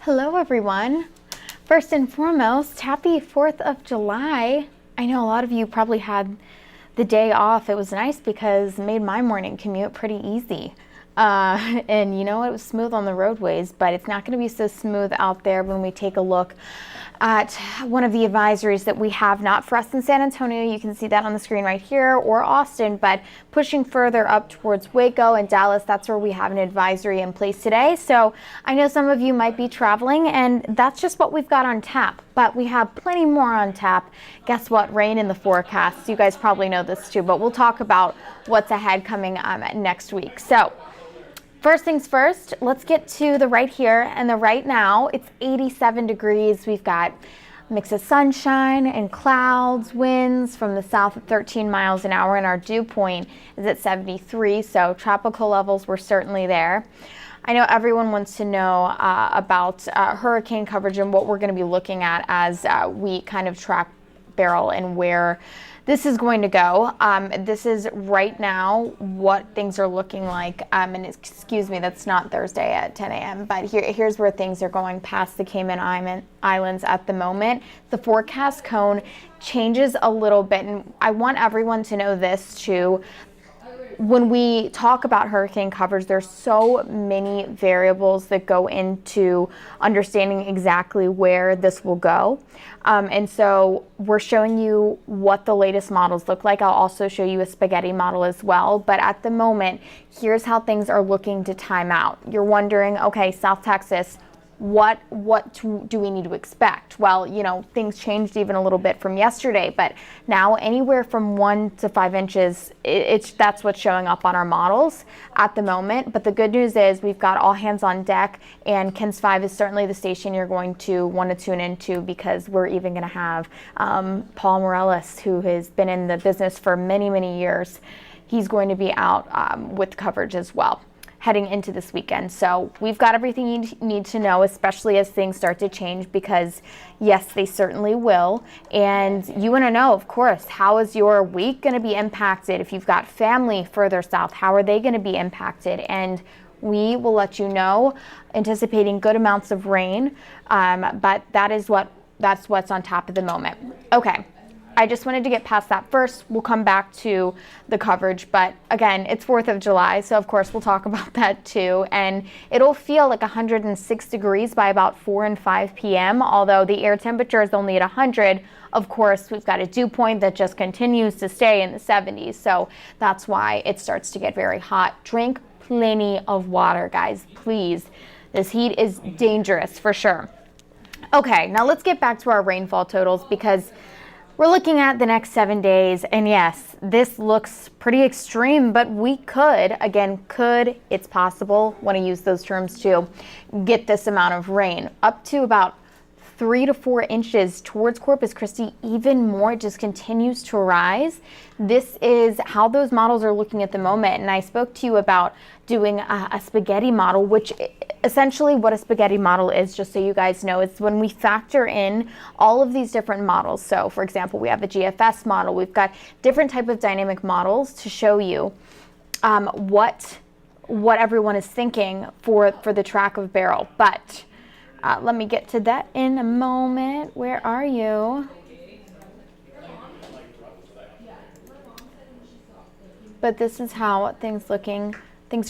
Hello everyone. First and foremost, happy 4th of July. I know a lot of you probably had the day off. It was nice because it made my morning commute pretty easy. And you know, it was smooth on the roadways, but it's not going to be so smooth out there when we take a look at one of the advisories that we have, not for us in San Antonio, you can see that on the screen right here, or Austin, but pushing further up towards Waco and Dallas, that's where we have an advisory in place today. So I know some of you might be traveling, and that's just what we've got on tap, but we have plenty more on tap. Guess what? Rain in the forecast. You guys probably know this too, but we'll talk about what's ahead coming next week. So first things first, let's get to the right here and the right now. It's 87 degrees. We've got a mix of sunshine and clouds, winds from the south at 13 miles an hour, and our dew point is at 73, so tropical levels were certainly there. I know everyone wants to know about hurricane coverage and what we're going to be looking at as we kind of track Beryl and where this is going to go. This is right now what things are looking like. And excuse me, that's not Thursday at 10 a.m. But here's where things are going past the Cayman Islands at the moment. The forecast cone changes a little bit. And I want everyone to know this too. When we talk about hurricane coverage, there's so many variables that go into understanding exactly where this will go. And so we're showing you what the latest models look like. I'll also show you a spaghetti model as well. But at the moment, here's how things are looking to time out. You're wondering, okay, South Texas, what do we need to expect? Well, you know, things changed even a little bit from yesterday, but now anywhere from 1 to 5 inches, that's what's showing up on our models at the moment. But the good news is we've got all hands on deck, and KENS 5 is certainly the station you're going to want to tune into, because we're even going to have Paul Morales, who has been in the business for many, many years. He's going to be out with coverage as well heading into this weekend. So we've got everything you need to know, especially as things start to change, because yes, they certainly will. And you want to know, of course, how is your week going to be impacted? If you've got family further south, how are they going to be impacted? And we will let you know, anticipating good amounts of rain. But that's what's on top at the moment. Okay. I just wanted to get past that first. We'll come back to the coverage, but again, it's 4th of July, so of course we'll talk about that too. And it'll feel like 106 degrees by about 4 and 5 p.m., although the air temperature is only at 100. Of course, we've got a dew point that just continues to stay in the 70s, so that's why it starts to get very hot. Drink plenty of water, guys, please. This heat is dangerous for sure. Okay, now let's get back to our rainfall totals, because we're looking at the next 7 days, and yes, this looks pretty extreme, but we could, it's possible, want to use those terms too, get this amount of rain, up to about 3 to 4 inches towards Corpus Christi. Even more, it just continues to rise. This is how those models are looking at the moment, and I spoke to you about doing a spaghetti model, which essentially what a spaghetti model is, just so you guys know, is when we factor in all of these different models. So for example, we have the GFS model. We've got different type of dynamic models to show you what everyone is thinking for the track of Beryl. But let me get to that in a moment. Where are you? But this is how things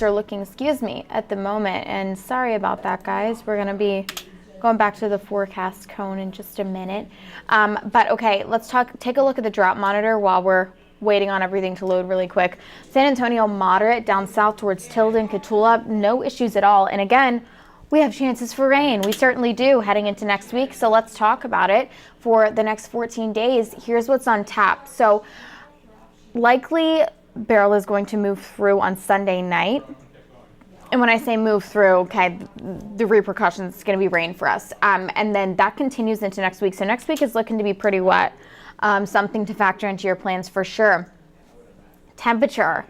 are looking, excuse me, at the moment. And sorry about that, guys. We're going to be going back to the forecast cone in just a minute. But okay, let's take a look at the drought monitor while we're waiting on everything to load really quick. San Antonio, moderate. Down south towards Tilden, Cotulla, no issues at all. And again, we have chances for rain. We certainly do heading into next week. So let's talk about it for the next 14 days. Here's what's on tap. So likely Beryl is going to move through on Sunday night. And when I say move through, okay, the repercussions is going to be rain for us. And then that continues into next week. So next week is looking to be pretty wet. Something to factor into your plans for sure. Temperature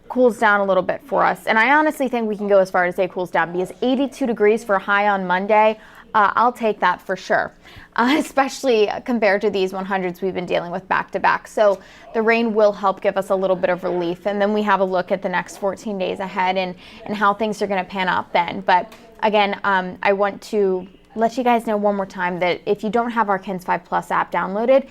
cools down a little bit for us. And I honestly think we can go as far as say cools down, because 82 degrees for a high on Monday, I'll take that for sure, especially compared to these 100s we've been dealing with back to back. So the rain will help give us a little bit of relief. And then we have a look at the next 14 days ahead and how things are going to pan out then. But again, I want to let you guys know one more time that if you don't have our KENS 5 Plus app downloaded,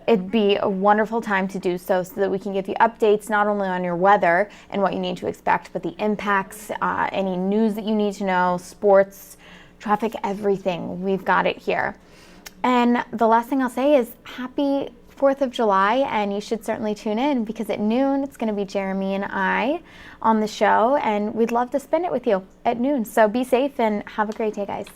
it'd be a wonderful time to do so that we can give you updates not only on your weather and what you need to expect, but the impacts, any news that you need to know, sports, traffic, everything. We've got it here. And the last thing I'll say is happy 4th of July, and you should certainly tune in because at noon it's going to be Jeremy and I on the show, and we'd love to spend it with you at noon. So be safe and have a great day, guys.